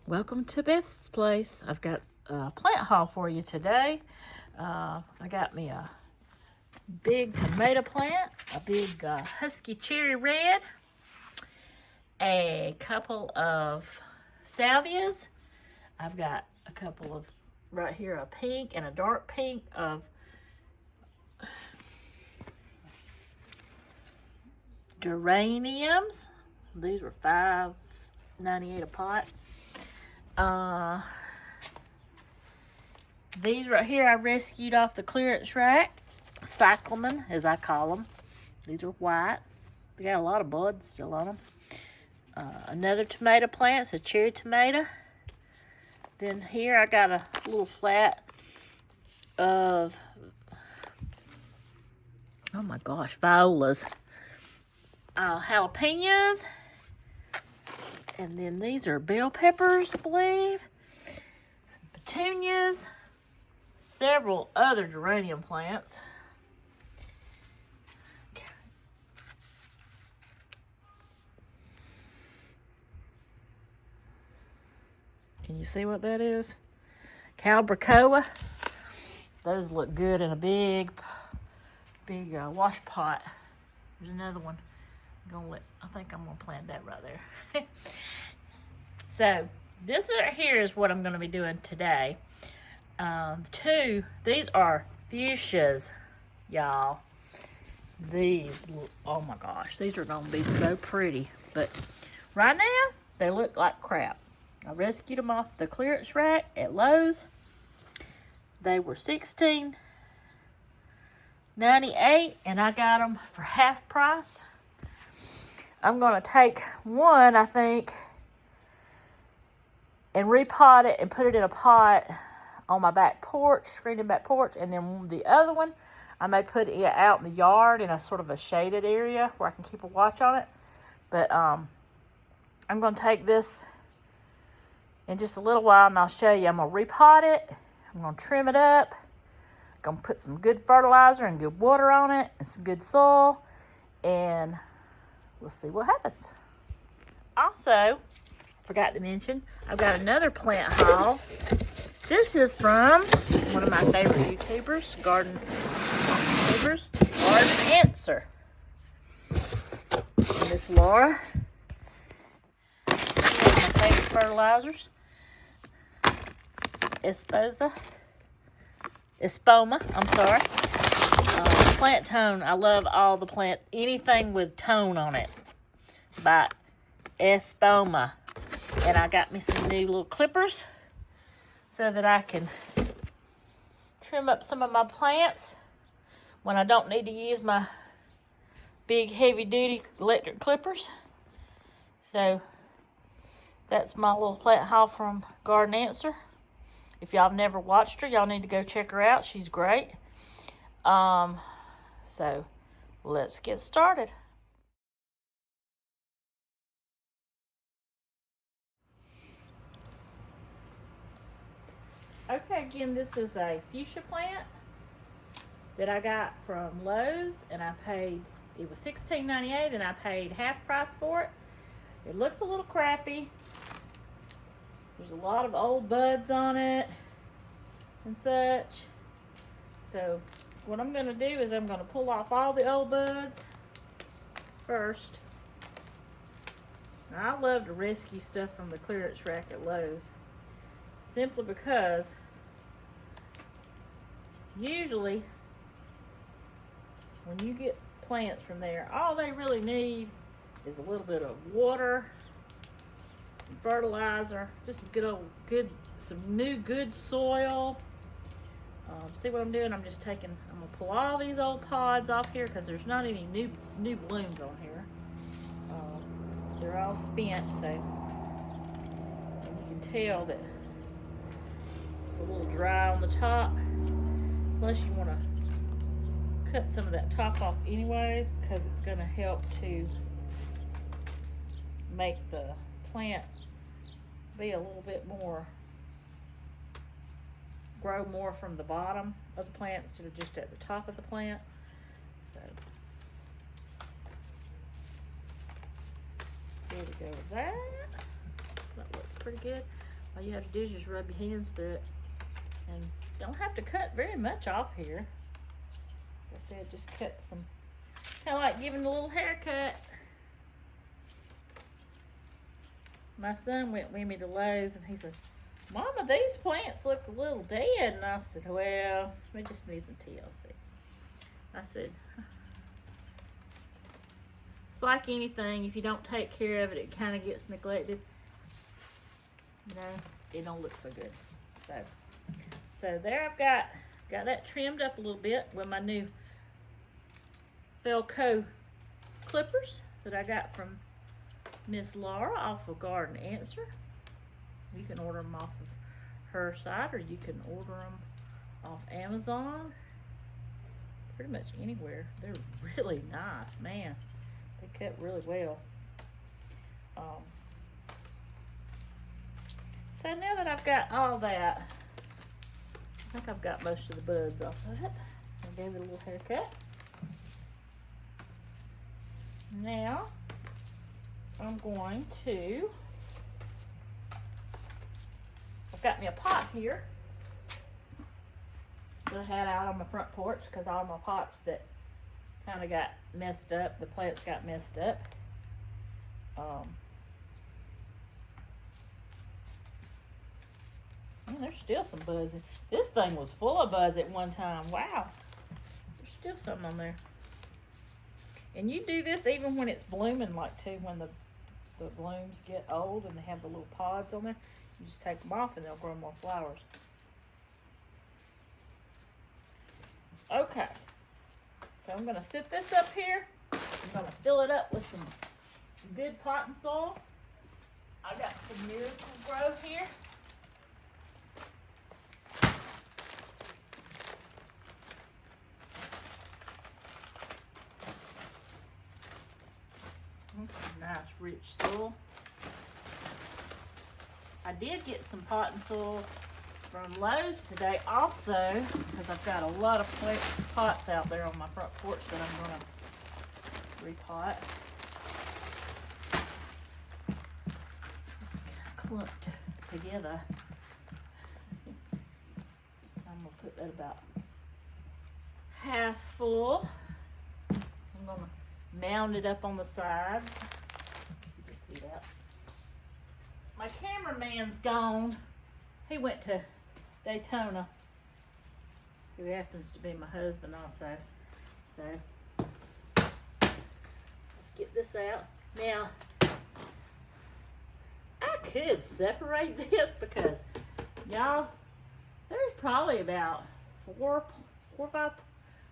Welcome to Beth's place. I've got a plant haul for you today. I got me a big tomato plant, a big husky cherry red, a couple of salvias. I've got a couple of, right here, a pink and a dark pink of geraniums. These were $5.98 a pot. These right here I rescued off the clearance rack. Cyclamen, as I call them. These are white. They got a lot of buds still on them. Another tomato plant. It's a cherry tomato. Then here I got a little flat of, oh my gosh, violas. Jalapeños. And then these are bell peppers, I believe. Some petunias. Several other geranium plants. Can you see what that is? Calibrachoa. Those look good in a big wash pot. There's another one. I think I'm gonna plant that right there. So this right here is what I'm gonna be doing today. These are fuchsias, y'all. These, oh my gosh, these are gonna be so pretty. But right now, they look like crap. I rescued them off the clearance rack at Lowe's. They were $16.98, and I got them for half price. I'm gonna take one, I think, and repot it and put it in a pot on my back porch, screened-in back porch, and then the other one, I may put it out in the yard in a sort of a shaded area where I can keep a watch on it. But I'm going to take this in just a little while, and I'll show you. I'm going to repot it. I'm going to trim it up. I'm going to put some good fertilizer and good water on it and some good soil, and we'll see what happens. Also, forgot to mention, I've got another plant haul. This is from one of my favorite YouTubers, Garden Answer. Miss Laura. My favorite fertilizers. Espoma, I'm sorry. Plant tone. I love all the plant, anything with tone on it. By Espoma. And I got me some new little clippers so that I can trim up some of my plants when I don't need to use my big heavy-duty electric clippers. So that's my little plant haul from Garden Answer. If y'all have never watched her, y'all need to go check her out. She's great. So let's get started. Okay, again, this is a fuchsia plant that I got from Lowe's, and I paid, it was $16.98, and I paid half price for it. It looks a little crappy. There's a lot of old buds on it and such. So what I'm going to do is I'm going to pull off all the old buds first. Now, I love to rescue stuff from the clearance rack at Lowe's, simply because usually when you get plants from there, all they really need is a little bit of water, some fertilizer, just some some new good soil. See what I'm doing? I'm gonna pull all these old pods off here because there's not any new blooms on here. They're all spent, so you can tell that it's a little dry on the top. Plus you want to cut some of that top off anyways, because it's going to help to make the plant be a little bit more, grow more from the bottom of the plant instead of just at the top of the plant. So there we go with that. That looks pretty good. All you have to do is just rub your hands through it. And don't have to cut very much off here. Like I said, just cut some, kind of like giving a little haircut. My son went with me to Lowe's and he says, Mama, these plants look a little dead. And I said, well, we just need some TLC. I said, it's like anything. If you don't take care of it, it kind of gets neglected. You know, it don't look so good. So there I've got that trimmed up a little bit with my new Felco clippers that I got from Miss Laura off of Garden Answer. You can order them off of her site, or you can order them off Amazon. Pretty much anywhere. They're really nice, man. They cut really well. So now that I've got all that, I think I've got most of the buds off of it. I gave it a little haircut. Now, I'm going to, I've got me a pot here that I had out on my front porch because all my pots that kind of got messed up, the plants got messed up. There's still some buds. This thing was full of buds at one time. Wow. There's still some on there. And you do this even when it's blooming, like too, when the blooms get old and they have the little pods on there. You just take them off and they'll grow more flowers. Okay. So I'm going to sit this up here. I'm going to fill it up with some good potting soil. I got some Miracle Grow here. Nice rich soil. I did get some potting soil from Lowe's today also, because I've got a lot of pots out there on my front porch that I'm going to repot. It's kind of clumped together. So I'm going to put that about half full. I'm going to mound it up on the sides. You can see that. My cameraman's gone. He went to Daytona, who happens to be my husband also. So let's get this out. Now, I could separate this because, y'all, there's probably about four or five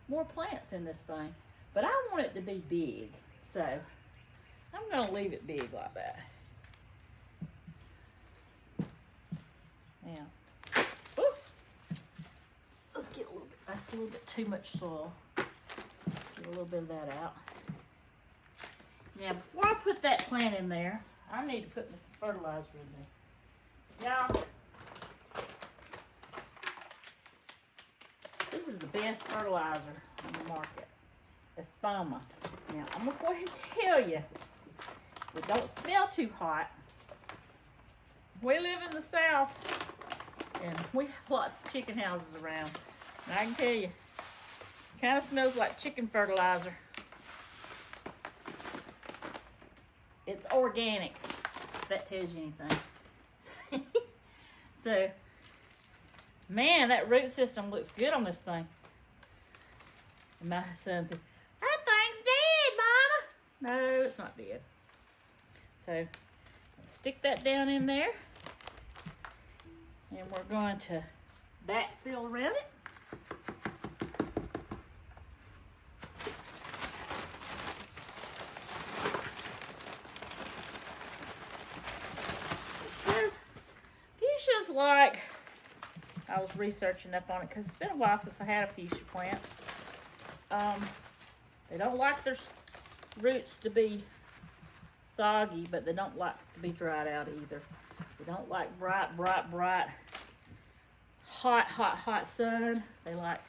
more plants in this thing. But I want it to be big, so I'm going to leave it big like that. Now, let's get a little bit, that's a little bit too much soil. Get a little bit of that out. Now, before I put that plant in there, I need to put some fertilizer in there. Y'all, this is the best fertilizer on the market. Espoma. Now, I'm going to go ahead and tell you, it don't smell too hot. We live in the South, and we have lots of chicken houses around. And I can tell you, it kind of smells like chicken fertilizer. It's organic, if that tells you anything. So, man, that root system looks good on this thing. And my son said, that thing's dead, Mama. No, it's not dead. So, stick that down in there. And we're going to backfill around it. It says fuchsia's like, I was researching up on it because it's been a while since I had a fuchsia plant. They don't like their roots to be soggy, but they don't like to be dried out either. They don't like bright, hot sun. They like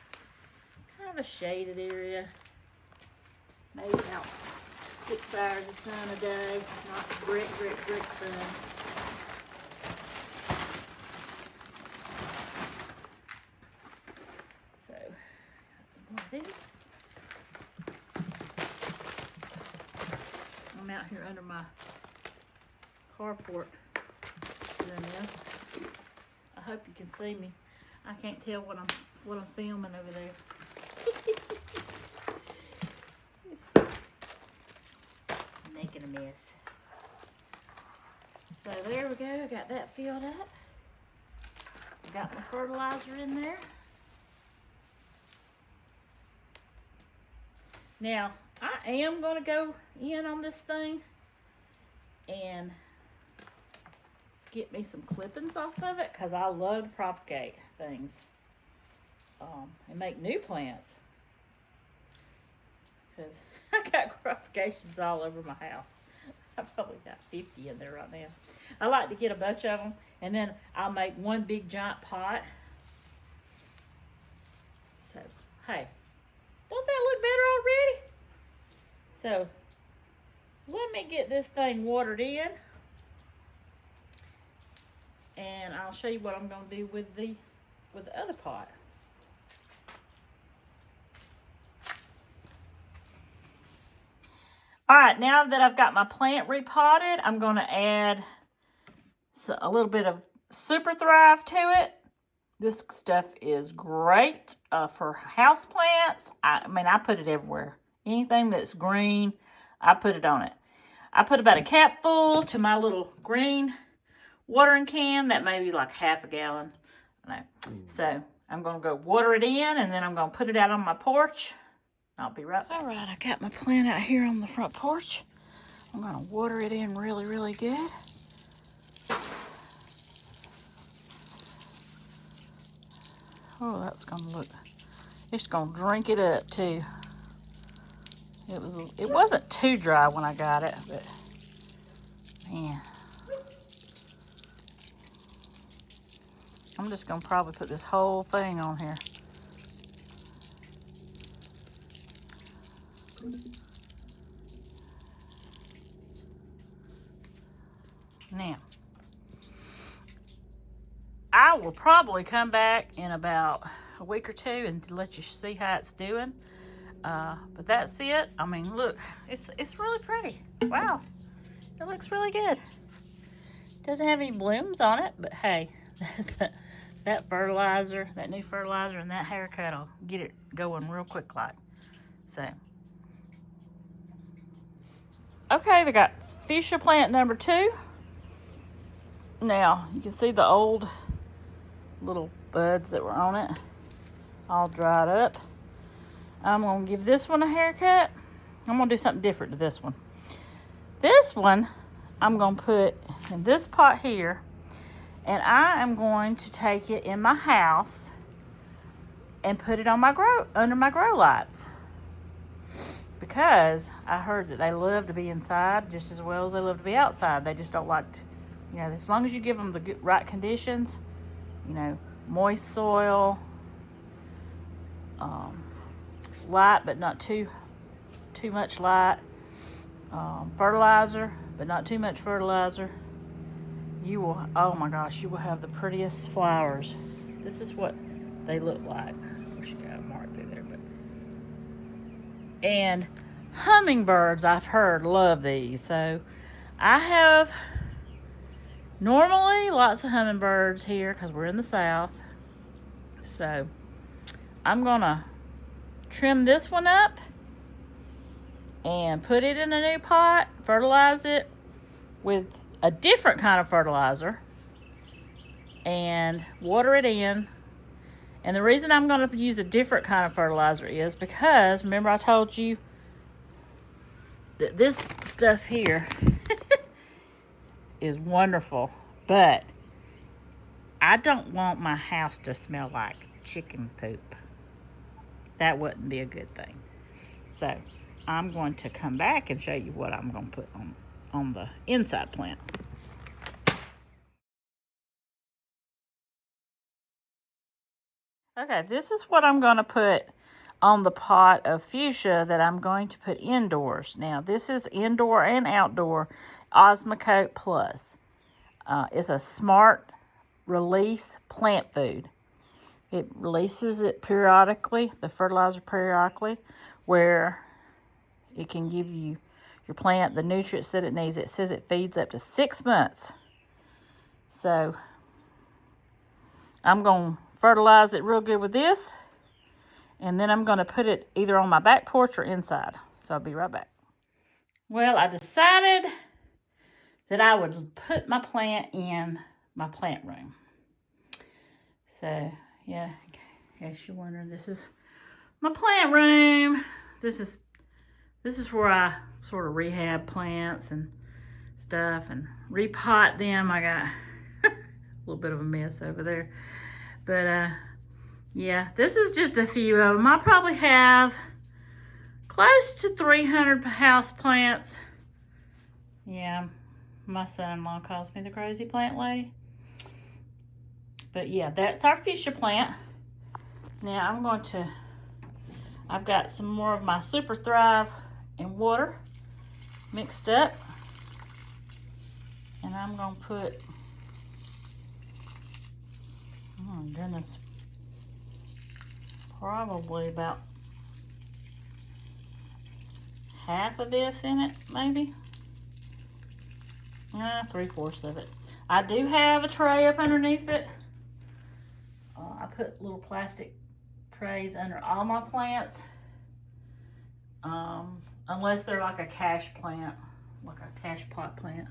kind of a shaded area. Maybe about 6 hours of sun a day, not brick sun. these. I'm out here under my carport doing this. I hope you can see me. I can't tell what I'm filming over there. I'm making a mess. So there we go. I got that filled up. Got my fertilizer in there. Now, I am going to go in on this thing and get me some clippings off of it because I love to propagate things and make new plants. Because I got propagations all over my house. I've probably got 50 in there right now. I like to get a bunch of them and then I'll make one big giant pot. So, hey, don't that look better already? So, let me get this thing watered in. And I'll show you what I'm going to do with the other pot. All right, now that I've got my plant repotted, I'm going to add a little bit of Super Thrive to it. This stuff is great for house plants. I mean, I put it everywhere. Anything that's green, I put it on it. I put about a capful to my little green watering can. That may be like half a gallon. So I'm going to go water it in, and then I'm going to put it out on my porch. I'll be right back. All right, I got my plant out here on the front porch. I'm going to water it in really, really good. Oh, that's going to look, it's going to drink it up too. It wasn't too dry when I got it, but man. I'm just going to probably put this whole thing on here. Now, I will probably come back in about a week or two and let you see how it's doing. But that's it. I mean, look, it's really pretty. Wow, it looks really good. Doesn't have any blooms on it, but hey, that fertilizer, that new fertilizer, and that haircut will get it going real quick like. So, okay, they got Fuchsia plant number 2. Now, you can see the old little buds that were on it, all dried up. I'm going to give this one a haircut. I'm going to do something different to this one. This one, I'm going to put in this pot here, and I am going to take it in my house and put it on my under my grow lights. Because I heard that they love to be inside just as well as they love to be outside. They just don't like to, you know, as long as you give them the right conditions, you know, moist soil, light but not too much light, fertilizer but not too much fertilizer, you will, oh my gosh, you will have the prettiest flowers. This is what they look like. I wish you got a mark through there, but and hummingbirds, I've heard, love these. So I have normally lots of hummingbirds here because we're in the south. So I'm gonna trim this one up and put it in a new pot, fertilize it with a different kind of fertilizer, and water it in. And the reason I'm going to use a different kind of fertilizer is because, remember I told you that this stuff here is wonderful, but I don't want my house to smell like chicken poop. That wouldn't be a good thing. So I'm going to come back and show you what I'm going to put on the inside plant. Okay, this is what I'm going to put on the pot of fuchsia that I'm going to put indoors. Now, this is indoor and outdoor Osmocote Plus. It's a smart release plant food. It releases it periodically, the fertilizer periodically, where it can give you your plant the nutrients that it needs. It says it feeds up to 6 months. So I'm going to fertilize it real good with this, and then I'm going to put it either on my back porch or inside. So I'll be right back. Well, I decided that I would put my plant in my plant room. So, yeah, in case you're wondering, this is my plant room. This is where I sort of rehab plants and stuff and repot them. I got a little bit of a mess over there. But, yeah, this is just a few of them. I probably have close to 300 house plants. Yeah, my son-in-law calls me the crazy plant lady. But yeah, that's our Fuchsia plant. Now I've got some more of my Super Thrive and water mixed up. And I'm going to put, oh my goodness, probably about half of this in it, maybe. 3/4 of it. I do have a tray up underneath it. I put little plastic trays under all my plants, unless they're like a cash plant, like a cash pot plant.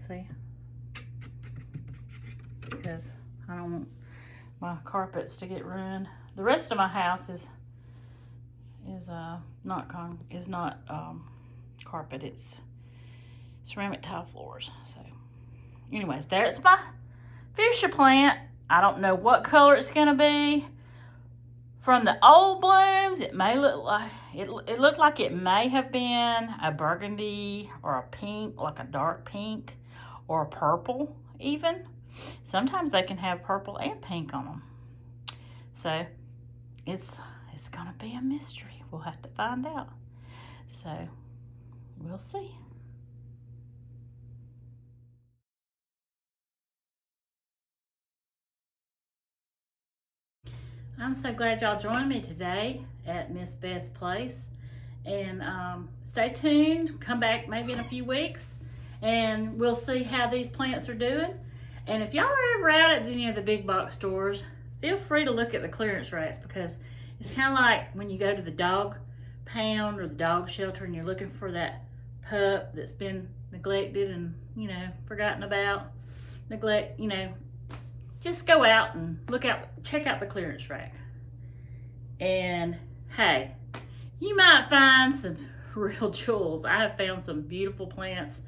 See, because I don't want my carpets to get ruined. The rest of my house is not carpet. It's ceramic tile floors. So, anyways, there's my Fuchsia plant. I don't know what color it's gonna be. From the old blooms, it may look like it looked like it may have been a burgundy or a pink, like a dark pink, or a purple even. Sometimes they can have purple and pink on them. So it's gonna be a mystery. We'll have to find out. So we'll see. I'm so glad y'all joined me today at Miss Beth's place. And stay tuned. Come back maybe in a few weeks, and we'll see how these plants are doing. And if y'all are ever out at any of the big box stores, feel free to look at the clearance racks, because it's kind of like when you go to the dog pound or the dog shelter and you're looking for that pup that's been neglected and, forgotten about, just go out and check out the clearance rack. And hey, you might find some real jewels. I have found some beautiful plants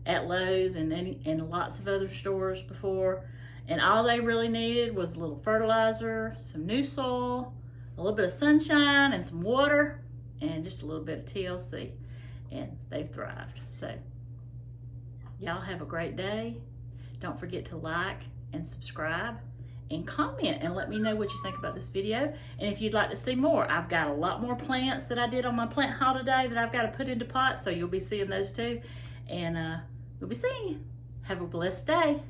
at Lowe's and lots of other stores before, and all they really needed was a little fertilizer, some new soil, a little bit of sunshine, and some water, and just a little bit of TLC, and they've thrived. So y'all have a great day. Don't forget to like and subscribe and comment and let me know what you think about this video. And if you'd like to see more, I've got a lot more plants that I did on my plant haul today that I've got to put into pots, so you'll be seeing those too. And we'll be seeing you. Have a blessed day.